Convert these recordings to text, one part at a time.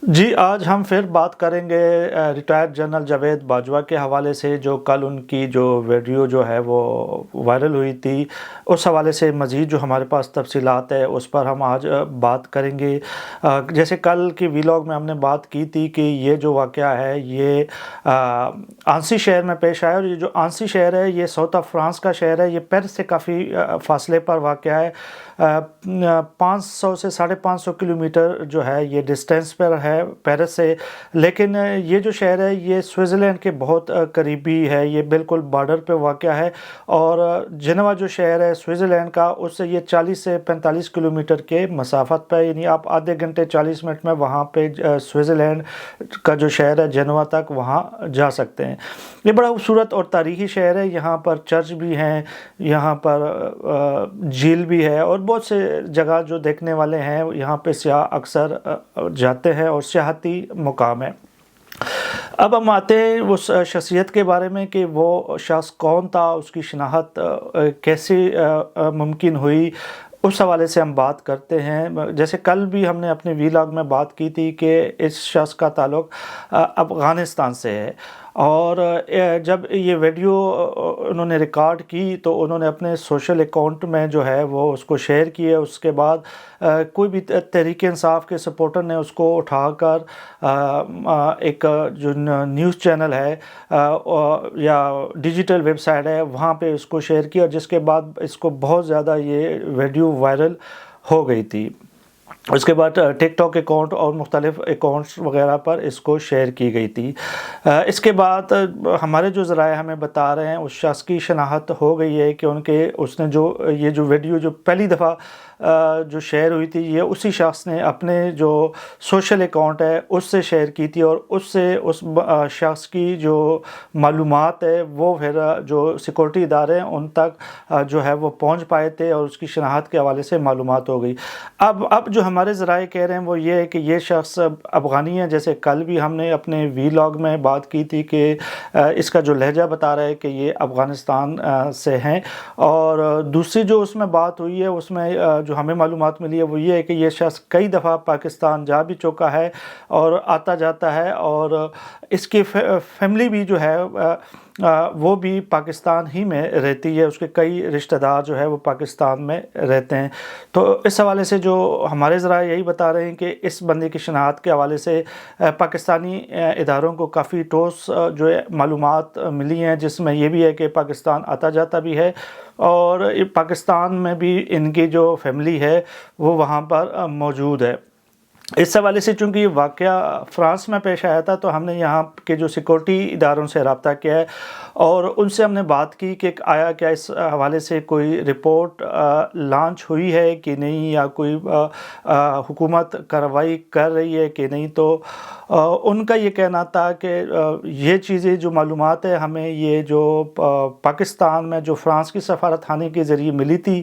جی، آج ہم پھر بات کریں گے ریٹائرڈ جنرل جاوید باجوہ کے حوالے سے، جو کل ان کی جو ویڈیو جو ہے وہ وائرل ہوئی تھی، اس حوالے سے مزید جو ہمارے پاس تفصیلات ہے اس پر ہم آج بات کریں گے۔ جیسے کل کی ویلاگ میں ہم نے بات کی تھی کہ یہ جو واقعہ ہے یہ آنسی شہر میں پیش آیا، اور یہ جو آنسی شہر ہے یہ ساؤتھ آف فرانس کا شہر ہے، یہ پیرس سے کافی فاصلے پر واقع ہے۔ 500 سے 550 کلومیٹر جو ہے یہ ڈسٹینس پر ہے پیرس سے، لیکن یہ جو شہر ہے یہ سوئٹزرلینڈ کے بہت قریبی ہے، یہ بالکل بارڈر پہ واقع ہے۔ اور جنوا جو شہر ہے سوئٹزرلینڈ کا، اس سے یہ 40 سے 45 کلومیٹر کے مسافت پہ، یعنی آپ آدھے گھنٹے 40 منٹ میں وہاں پہ سوئٹزرلینڈ کا جو شہر ہے جنوا تک وہاں جا سکتے ہیں۔ یہ بڑا خوبصورت اور تاریخی شہر ہے، یہاں پر چرچ بھی ہیں، یہاں پر جھیل بھی ہے، اور بہت سے جگہ جو دیکھنے والے ہیں یہاں پہ سیاح اکثر جاتے ہیں اور سیاحتی مقام ہے۔ اب ہم آتے ہیں اس شخصیت کے بارے میں کہ وہ شخص کون تھا، اس کی شناخت کیسے ممکن ہوئی، اس حوالے سے ہم بات کرتے ہیں۔ جیسے کل بھی ہم نے اپنے ویلاگ میں بات کی تھی کہ اس شخص کا تعلق افغانستان سے ہے، اور جب یہ ویڈیو انہوں نے ریکارڈ کی تو انہوں نے اپنے سوشل اکاؤنٹ میں جو ہے وہ اس کو شیئر کیے۔ اس کے بعد کوئی بھی تحریک انصاف کے سپورٹر نے اس کو اٹھا کر ایک جو نیوز چینل ہے یا ڈیجیٹل ویب سائٹ ہے وہاں پہ اس کو شیئر کیا، جس کے بعد اس کو بہت زیادہ یہ ویڈیو وائرل ہو گئی تھی۔ اس کے بعد ٹک ٹاک اکاؤنٹ اور مختلف اکاؤنٹس وغیرہ پر اس کو شیئر کی گئی تھی۔ اس کے بعد ہمارے جو ذرائع ہمیں بتا رہے ہیں اس شخص کی شناخت ہو گئی ہے کہ اس نے یہ جو ویڈیو جو پہلی دفعہ جو شیئر ہوئی تھی یہ اسی شخص نے اپنے جو سوشل اکاؤنٹ ہے اس سے شیئر کی تھی، اور اس سے اس شخص کی جو معلومات ہے وہ پھر جو سیکورٹی ادارے ہیں ان تک جو ہے وہ پہنچ پائے تھے، اور اس کی شناخت کے حوالے سے معلومات ہو گئی۔ اب جو ہمارے ذرائع کہہ رہے ہیں وہ یہ ہے کہ یہ شخص افغانی ہے، جیسے کل بھی ہم نے اپنے ویلاگ میں بات کی تھی کہ اس کا جو لہجہ بتا رہا ہے کہ یہ افغانستان سے ہیں۔ اور دوسری جو اس میں بات ہوئی ہے اس میں جو ہمیں معلومات ملی ہے وہ یہ ہے کہ یہ شخص کئی دفعہ پاکستان جا بھی چکا ہے اور آتا جاتا ہے، اور اس کی فیملی بھی جو ہے وہ بھی پاکستان ہی میں رہتی ہے، اس کے کئی رشتہ دار جو ہے وہ پاکستان میں رہتے ہیں۔ تو اس حوالے سے جو ہمارے ذرائع یہی بتا رہے ہیں کہ اس بندے کی شناخت کے حوالے سے پاکستانی اداروں کو کافی ٹھوس جو ہے معلومات ملی ہیں، جس میں یہ بھی ہے کہ پاکستان آتا جاتا بھی ہے، اور پاکستان میں بھی ان کی جو فیملی ہے وہ وہاں پر موجود ہے۔ اس حوالے سے چونکہ یہ واقعہ فرانس میں پیش آیا تھا تو ہم نے یہاں کے جو سیکورٹی اداروں سے رابطہ کیا ہے، اور ان سے ہم نے بات کی کہ آیا کیا اس حوالے سے کوئی رپورٹ لانچ ہوئی ہے کہ نہیں، یا کوئی حکومت کارروائی کر رہی ہے کہ نہیں۔ تو ان کا یہ کہنا تھا کہ یہ چیزیں جو معلومات ہے ہمیں یہ جو پاکستان میں جو فرانس کی سفارت خانے کے ذریعے ملی تھی،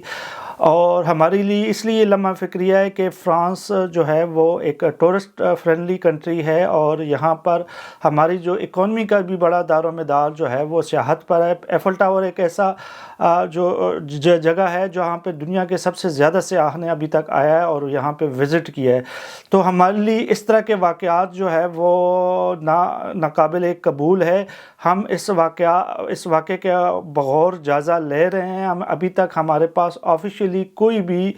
اور ہمارے لیے اس لیے لمحہ فکریہ ہے کہ فرانس جو ہے وہ ایک ٹورسٹ فرینڈلی کنٹری ہے، اور یہاں پر ہماری جو اکانومی کا بھی بڑا دار و مدار جو ہے وہ سیاحت پر ہے۔ ایفل ٹاور ایک ایسا جو جگہ ہے جہاں پہ دنیا کے سب سے زیادہ سیاح نے ابھی تک آیا ہے اور یہاں پہ وزٹ کیا ہے۔ تو ہمارے لیے اس طرح کے واقعات جو ہے وہ ناقابل قبول ہے۔ ہم اس واقعے کا بغور جائزہ لے رہے ہیں۔ ہم ابھی تک ہمارے پاس آفیشیلی کوئی بھی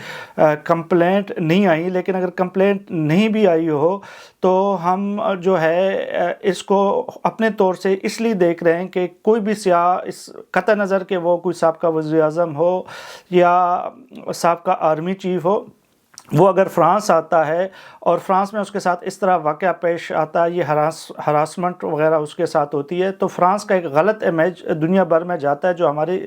کمپلینٹ نہیں آئی، لیکن اگر کمپلینٹ نہیں بھی آئی ہو تو ہم جو ہے اس کو اپنے طور سے اس لیے دیکھ رہے ہیں کہ کوئی بھی سیاح، اس قطع نظر کہ وہ کوئی سابقہ وزیر اعظم ہو یا سابقہ آرمی چیف ہو، وہ اگر فرانس آتا ہے اور فرانس میں اس کے ساتھ اس طرح واقعہ پیش آتا ہے، یہ ہراسمنٹ وغیرہ اس کے ساتھ ہوتی ہے، تو فرانس کا ایک غلط امیج دنیا بھر میں جاتا ہے جو ہمارے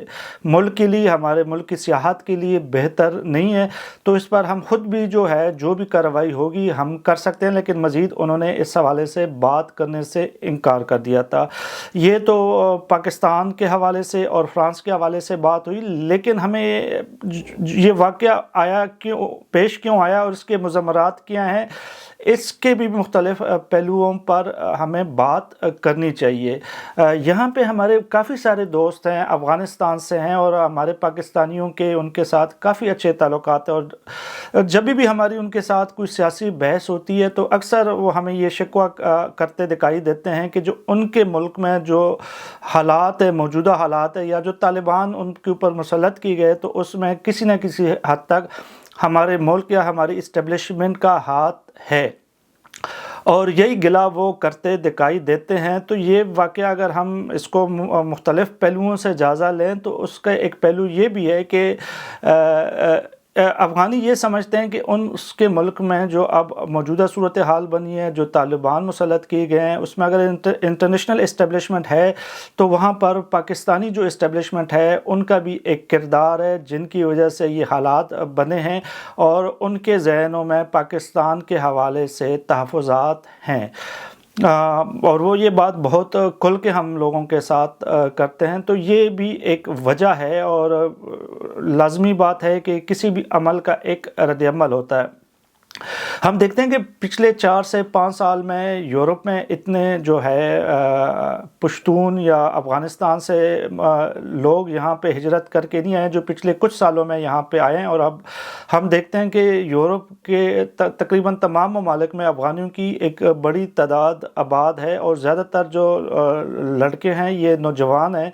ملک کے لیے، ہمارے ملک کی سیاحت کے لیے بہتر نہیں ہے۔ تو اس پر ہم خود بھی جو ہے جو بھی کارروائی ہوگی ہم کر سکتے ہیں، لیکن مزید انہوں نے اس حوالے سے بات کرنے سے انکار کر دیا تھا۔ یہ تو پاکستان کے حوالے سے اور فرانس کے حوالے سے بات ہوئی، لیکن ہمیں یہ واقعہ آیا کیوں پیش کیوں آیا اور اس کے مضمرات کیا ہیں، اس کے بھی مختلف پہلوؤں پر ہمیں بات کرنی چاہیے۔ یہاں پہ ہمارے کافی سارے دوست ہیں، افغانستان سے ہیں، اور ہمارے پاکستانیوں کے ان کے ساتھ کافی اچھے تعلقات ہیں، اور جب بھی ہماری ان کے ساتھ کوئی سیاسی بحث ہوتی ہے تو اکثر وہ ہمیں یہ شکوہ کرتے دکھائی دیتے ہیں کہ جو ان کے ملک میں جو حالات ہے، موجودہ حالات ہے، یا جو طالبان ان کے اوپر مسلط کی گئے، تو اس میں کسی نہ کسی حد تک ہمارے ملک یا ہماری اسٹیبلشمنٹ کا ہاتھ ہے، اور یہی گلہ وہ کرتے دکھائی دیتے ہیں۔ تو یہ واقعہ اگر ہم اس کو مختلف پہلوؤں سے جائزہ لیں تو اس کا ایک پہلو یہ بھی ہے کہ افغانی یہ سمجھتے ہیں کہ اس کے ملک میں جو اب موجودہ صورتحال بنی ہے، جو طالبان مسلط کیے گئے ہیں، اس میں اگر انٹرنیشنل اسٹیبلشمنٹ ہے تو وہاں پر پاکستانی جو اسٹیبلشمنٹ ہے ان کا بھی ایک کردار ہے، جن کی وجہ سے یہ حالات بنے ہیں، اور ان کے ذہنوں میں پاکستان کے حوالے سے تحفظات ہیں، اور وہ یہ بات بہت کھل کے ہم لوگوں کے ساتھ کرتے ہیں۔ تو یہ بھی ایک وجہ ہے، اور لازمی بات ہے کہ کسی بھی عمل کا ایک رد عمل ہوتا ہے۔ ہم دیکھتے ہیں کہ پچھلے 4 سے 5 سال میں یورپ میں اتنے جو ہے پشتون یا افغانستان سے لوگ یہاں پہ ہجرت کر کے نہیں آئے، جو پچھلے کچھ سالوں میں یہاں پہ آئے ہیں، اور اب ہم دیکھتے ہیں کہ یورپ کے تقریباً تمام ممالک میں افغانیوں کی ایک بڑی تعداد آباد ہے، اور زیادہ تر جو لڑکے ہیں یہ نوجوان ہیں۔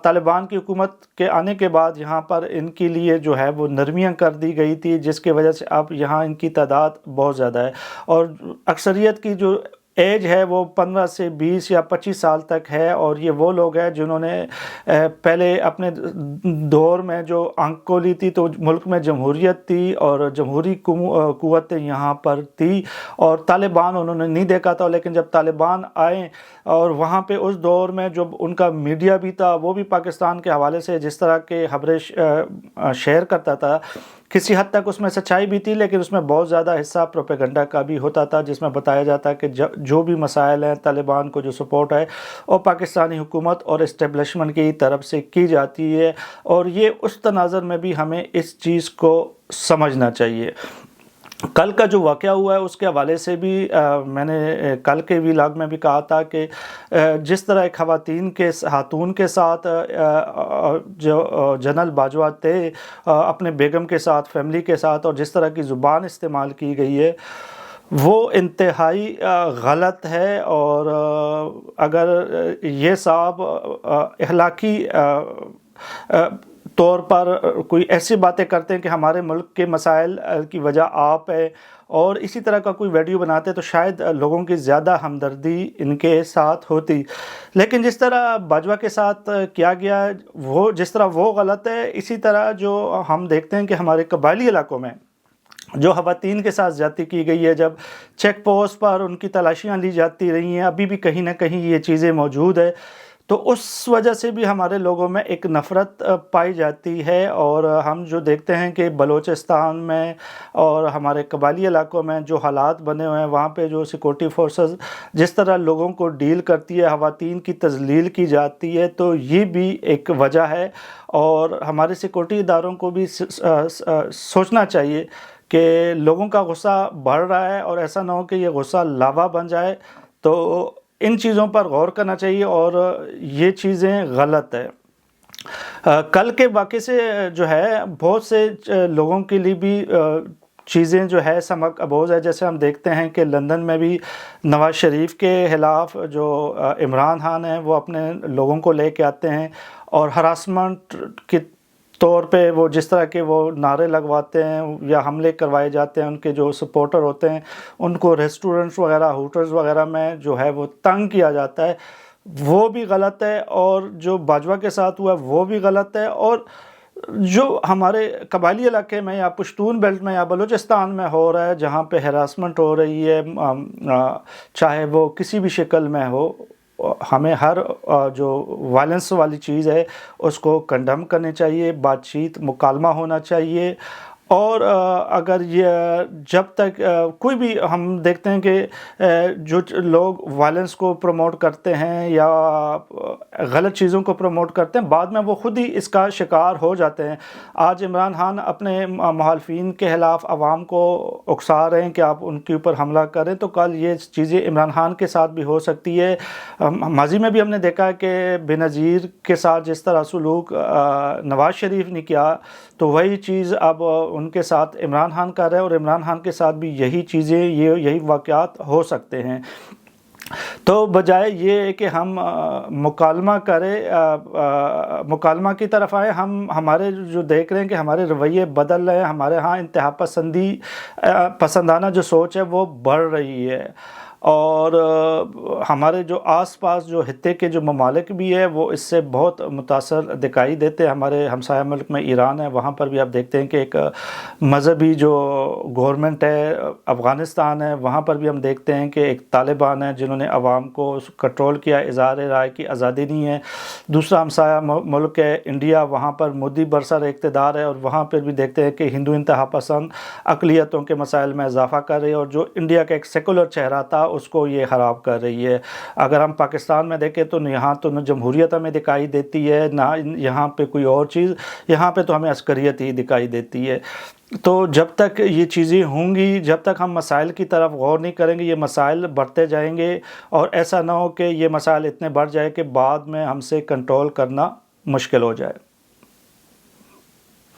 طالبان کی حکومت کے آنے کے بعد یہاں پر ان کے لیے جو ہے وہ نرمیاں کر دی گئی تھی، جس کی وجہ سے اب یہاں ان کی تعداد بہت زیادہ ہے، اور اکثریت کی جو ایج ہے وہ 15 سے 20 یا 25 سال تک ہے، اور یہ وہ لوگ ہیں جنہوں نے پہلے اپنے دور میں جو آنکھ کھولی تھی تو ملک میں جمہوریت تھی اور جمہوری قوتیں یہاں پر تھی، اور طالبان انہوں نے نہیں دیکھا تھا، لیکن جب طالبان آئے اور وہاں پہ اس دور میں جو ان کا میڈیا بھی تھا وہ بھی پاکستان کے حوالے سے جس طرح کے خبریں شیئر کرتا تھا، کسی حد تک اس میں سچائی بھی تھی، لیکن اس میں بہت زیادہ حصہ پروپیگنڈا کا بھی ہوتا تھا، جس میں بتایا جاتا کہ جو بھی مسائل ہیں طالبان کو جو سپورٹ ہے وہ پاکستانی حکومت اور اسٹیبلشمنٹ کی طرف سے کی جاتی ہے، اور یہ اس تناظر میں بھی ہمیں اس چیز کو سمجھنا چاہیے۔ کل کا جو واقعہ ہوا ہے اس کے حوالے سے بھی میں نے کل کے ویلاگ میں بھی کہا تھا کہ جس طرح ایک خاتون کے ساتھ جو جنرل باجوہ تھے اپنے بیگم کے ساتھ، فیملی کے ساتھ، اور جس طرح کی زبان استعمال کی گئی ہے وہ انتہائی غلط ہے، اور اگر یہ صاحب اخلاقی طور پر کوئی ایسی باتیں کرتے ہیں کہ ہمارے ملک کے مسائل کی وجہ آپ ہے، اور اسی طرح کا کوئی ویڈیو بناتے تو شاید لوگوں کی زیادہ ہمدردی ان کے ساتھ ہوتی، لیکن جس طرح باجوہ کے ساتھ کیا گیا وہ جس طرح وہ غلط ہے، اسی طرح جو ہم دیکھتے ہیں کہ ہمارے قبائلی علاقوں میں جو خواتین کے ساتھ زیادتی کی گئی ہے، جب چیک پوسٹ پر ان کی تلاشیاں لی جاتی رہی ہیں، ابھی بھی کہیں نہ کہیں یہ چیزیں موجود ہے، تو اس وجہ سے بھی ہمارے لوگوں میں ایک نفرت پائی جاتی ہے، اور ہم جو دیکھتے ہیں کہ بلوچستان میں اور ہمارے قبائلی علاقوں میں جو حالات بنے ہوئے ہیں، وہاں پہ جو سیکورٹی فورسز جس طرح لوگوں کو ڈیل کرتی ہے، خواتین کی تذلیل کی جاتی ہے، تو یہ بھی ایک وجہ ہے، اور ہمارے سیکورٹی اداروں کو بھی سوچنا چاہیے کہ لوگوں کا غصہ بڑھ رہا ہے، اور ایسا نہ ہو کہ یہ غصہ لاوا بن جائے، تو ان چیزوں پر غور کرنا چاہیے، اور یہ چیزیں غلط ہے۔ کل کے واقعے سے جو ہے بہت سے لوگوں کے لیے بھی چیزیں جو ہے سمک ابوز ہے، جیسے ہم دیکھتے ہیں کہ لندن میں بھی نواز شریف کے خلاف جو عمران خان ہیں وہ اپنے لوگوں کو لے کے آتے ہیں، اور ہراسمنٹ کی طور پہ وہ جس طرح کے وہ نعرے لگواتے ہیں یا حملے کروائے جاتے ہیں، ان کے جو سپورٹر ہوتے ہیں ان کو ریسٹورنٹس وغیرہ، ہوٹلز وغیرہ میں جو ہے وہ تنگ کیا جاتا ہے، وہ بھی غلط ہے، اور جو باجوہ کے ساتھ ہوا وہ بھی غلط ہے، اور جو ہمارے قبائلی علاقے میں یا پشتون بیلٹ میں یا بلوچستان میں ہو رہا ہے، جہاں پہ ہراسمنٹ ہو رہی ہے، چاہے وہ کسی بھی شکل میں ہو، ہمیں ہر جو وائلنس والی چیز ہے اس کو کنڈم کرنے چاہیے، بات چیت مکالمہ ہونا چاہیے، اور اگر یہ جب تک کوئی بھی ہم دیکھتے ہیں کہ جو لوگ وائلنس کو پروموٹ کرتے ہیں یا غلط چیزوں کو پروموٹ کرتے ہیں، بعد میں وہ خود ہی اس کا شکار ہو جاتے ہیں۔ آج عمران خان اپنے مخالفین کے خلاف عوام کو اکسا رہے ہیں کہ آپ ان کے اوپر حملہ کریں، تو کل یہ چیزیں عمران خان کے ساتھ بھی ہو سکتی ہے۔ ماضی میں بھی ہم نے دیکھا ہے کہ بے نظیر کے ساتھ جس طرح سلوک نواز شریف نے کیا، تو وہی چیز اب ان کے ساتھ عمران خان کر رہے ہیں، اور عمران خان کے ساتھ بھی یہی چیزیں یہی واقعات ہو سکتے ہیں۔ تو بجائے یہ کہ ہم مکالمہ کریں، مکالمہ کی طرف آئیں، ہم ہمارے جو دیکھ رہے ہیں کہ ہمارے رویے بدل رہے ہیں، ہمارے ہاں انتہا پسندانہ جو سوچ ہے وہ بڑھ رہی ہے، اور ہمارے جو آس پاس جو خطے کے جو ممالک بھی ہے وہ اس سے بہت متاثر دکھائی دیتے ہیں۔ ہمارے ہمسایہ ملک میں ایران ہے، وہاں پر بھی آپ دیکھتے ہیں کہ ایک مذہبی جو گورنمنٹ ہے، افغانستان ہے، وہاں پر بھی ہم دیکھتے ہیں کہ ایک طالبان ہیں جنہوں نے عوام کو کنٹرول کیا، اظہار رائے کی آزادی نہیں ہے۔ دوسرا ہمسایہ ملک ہے انڈیا، وہاں پر مودی برسر اقتدار ہے، اور وہاں پر بھی دیکھتے ہیں کہ ہندو انتہا پسند اقلیتوں کے مسائل میں اضافہ کر رہی ہے، اور جو انڈیا کا ایک سیکولر چہرہ تھا اس کو یہ خراب کر رہی ہے۔ اگر ہم پاکستان میں دیکھیں تو یہاں تو نہ جمہوریت ہمیں دکھائی دیتی ہے، نہ یہاں پہ کوئی اور چیز، یہاں پہ تو ہمیں عسکریت ہی دکھائی دیتی ہے۔ تو جب تک یہ چیزیں ہوں گی، جب تک ہم مسائل کی طرف غور نہیں کریں گے، یہ مسائل بڑھتے جائیں گے، اور ایسا نہ ہو کہ یہ مسائل اتنے بڑھ جائے کہ بعد میں ہم سے کنٹرول کرنا مشکل ہو جائے۔